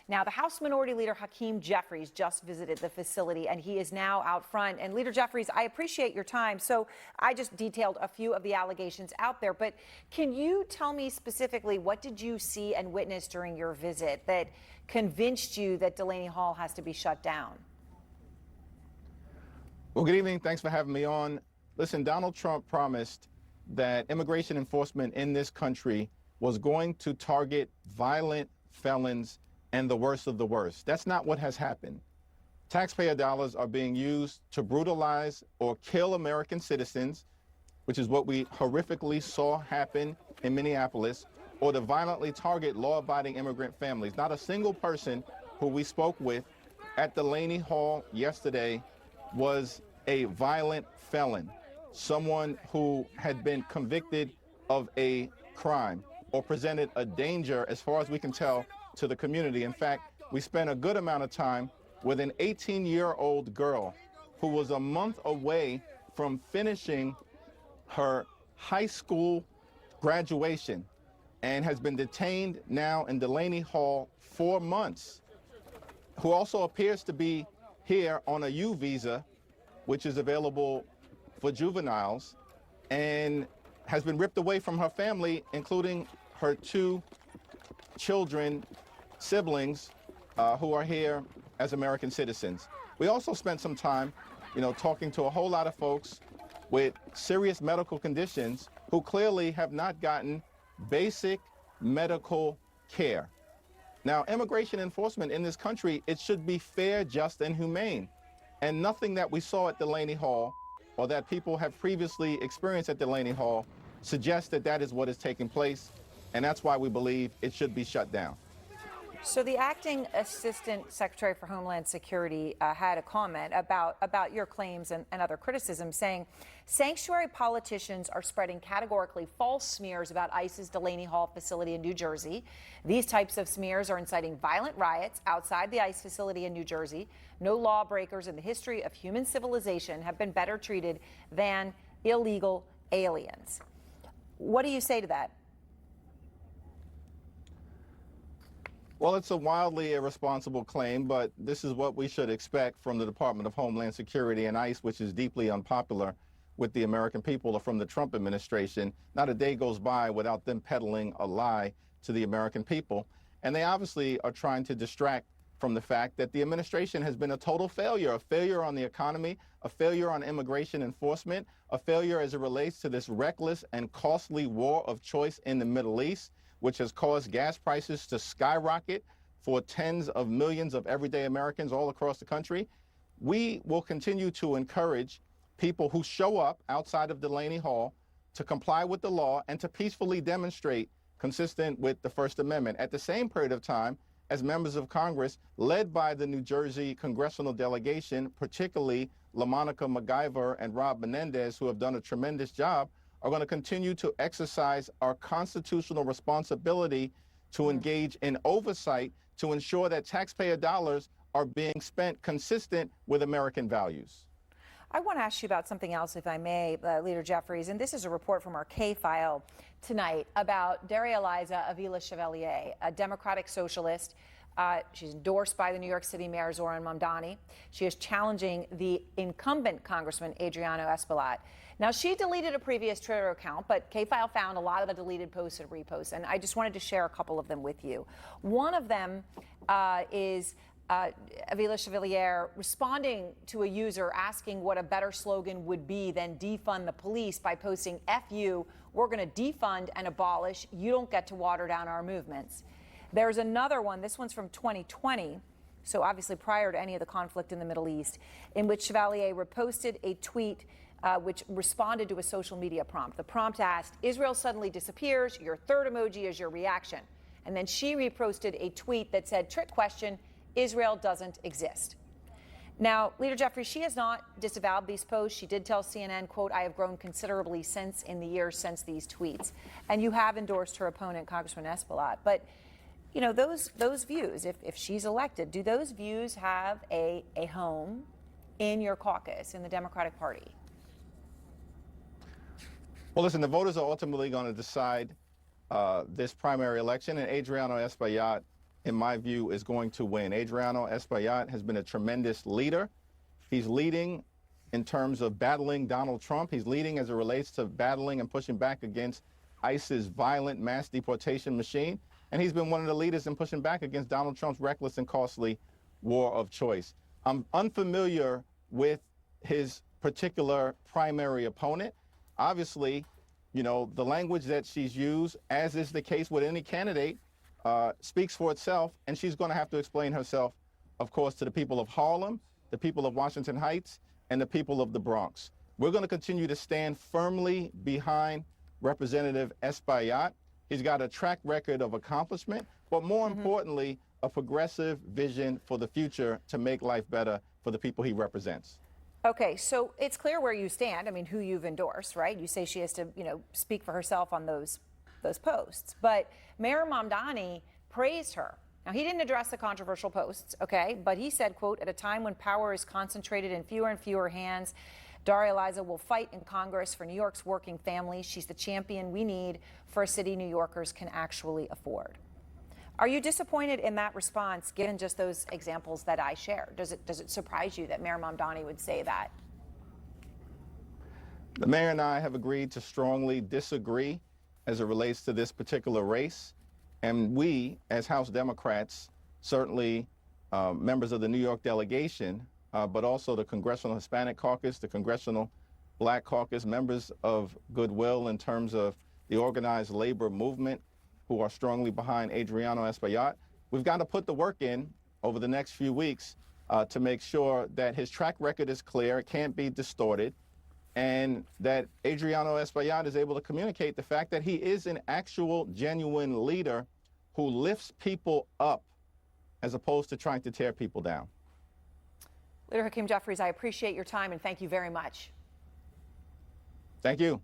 Now, the House Minority Leader Hakeem Jeffries just visited the facility, and he is now out front. And Leader Jeffries, I appreciate your time. So I just detailed a few of the allegations out there, but can you tell me specifically what did you see and witness during your visit that convinced you that Delaney Hall has to be shut down? Well, good evening. Thanks for having me on. Listen, Donald Trump promised that immigration enforcement in this country was going to target violent felons and the worst of the worst. That's not what has happened. Taxpayer dollars are being used to brutalize or kill American citizens, which is what we horrifically saw happen in Minneapolis, or to violently target law-abiding immigrant families. Not a single person who we spoke with at Delaney Hall yesterday was a violent felon, someone who had been convicted of a crime or presented a danger, as far as we can tell, to the community. In fact, we spent a good amount of time with an 18-year-old girl who was a month away from finishing her high school graduation and has been detained now in Delaney Hall 4 months, who also appears to be here on a U visa, which is available for juveniles, and has been ripped away from her family, including her 2 siblings who are here as American citizens. We also spent some time, talking to a whole lot of folks with serious medical conditions who clearly have not gotten basic medical care. Now, immigration enforcement in this country, it should be fair, just, and humane. And nothing that we saw at Delaney Hall or that people have previously experienced at Delaney Hall suggests that that is what is taking place. And that's why we believe it should be shut down. So the acting Assistant Secretary for Homeland Security had a comment about your claims and other criticisms, saying sanctuary politicians are spreading categorically false smears about ICE's Delaney Hall facility in New Jersey. These types of smears are inciting violent riots outside the ICE facility in New Jersey. No lawbreakers in the history of human civilization have been better treated than illegal aliens. What do you say to that? Well, it's a wildly irresponsible claim, but this is what we should expect from the Department of Homeland Security and ICE, which is deeply unpopular with the American people, or from the Trump administration. Not a day goes by without them peddling a lie to the American people. And they obviously are trying to distract from the fact that the administration has been a total failure, a failure on the economy, a failure on immigration enforcement, a failure as it relates to this reckless and costly war of choice in the Middle East, which has caused gas prices to skyrocket for tens of millions of everyday Americans all across the country. We will continue to encourage people who show up outside of Delaney Hall to comply with the law and to peacefully demonstrate consistent with the First Amendment. At the same period of time, as members of Congress, led by the New Jersey congressional delegation, particularly LaMonica MacGyver and Rob Menendez, who have done a tremendous job, are going to continue to exercise our constitutional responsibility to engage in oversight to ensure that taxpayer dollars are being spent consistent with American values. I want to ask you about something else, if I may, Leader Jeffries, and this is a report from our K-File tonight about Daria Eliza Avila Chevalier, a Democratic socialist. She's endorsed by the New York City Mayor Zoran Mamdani. She is challenging the incumbent Congressman Adriano Espaillat. Now, she deleted a previous Twitter account, but K-File found a lot of the deleted posts and reposts, and I just wanted to share a couple of them with you. One of them is Avila Chevalier responding to a user asking what a better slogan would be than defund the police by posting, "F you, we're going to defund and abolish. You don't get to water down our movements." There's another one, this one's from 2020, so obviously prior to any of the conflict in the Middle East, in which Chevalier reposted a tweet which responded to a social media prompt. The prompt asked, "Israel suddenly disappears, your third emoji is your reaction." And then she reposted a tweet that said, "Trick question, Israel doesn't exist." Now, Leader Jeffries, she has not disavowed these posts. She did tell CNN, quote, "I have grown considerably in the years since these tweets." And you have endorsed her opponent, Congressman Espaillat. But, you know, those views, if she's elected, do those views have a home in your caucus, in the Democratic Party? Well, listen, the voters are ultimately going to decide this primary election, and Adriano Espaillat in my view, is going to win. Adriano Espaillat has been a tremendous leader. He's leading in terms of battling Donald Trump. He's leading as it relates to battling and pushing back against ICE's violent mass deportation machine. And he's been one of the leaders in pushing back against Donald Trump's reckless and costly war of choice. I'm unfamiliar with his particular primary opponent. Obviously, you know, the language that she's used, as is the case with any candidate, speaks for itself, and she's going to have to explain herself, of course, to the people of Harlem, the people of Washington Heights, and the people of the Bronx. We're going to continue to stand firmly behind Representative Espaillat. He's got a track record of accomplishment, but more importantly, a progressive vision for the future to make life better for the people he represents. Okay, so it's clear where you stand. I mean, who you've endorsed, right? You say she has to, you know, speak for herself on those posts. But Mayor Mamdani praised her. Now, he didn't address the controversial posts, okay? But he said, quote, "At a time when power is concentrated in fewer and fewer hands, Daria Eliza will fight in Congress for New York's working families. She's the champion we need for a city New Yorkers can actually afford." Are you disappointed in that response, given just those examples that I shared? Does it surprise you that Mayor Mamdani would say that? The mayor and I have agreed to strongly disagree as it relates to this particular race. And we, as House Democrats, certainly members of the New York delegation, but also the Congressional Hispanic Caucus, the Congressional Black Caucus, members of Goodwill in terms of the organized labor movement, who are strongly behind Adriano Espaillat. We've got to put the work in over the next few weeks to make sure that his track record is clear, it can't be distorted, and that Adriano Espaillat is able to communicate the fact that he is an actual, genuine leader who lifts people up as opposed to trying to tear people down. Leader Hakeem Jeffries, I appreciate your time and thank you very much. Thank you.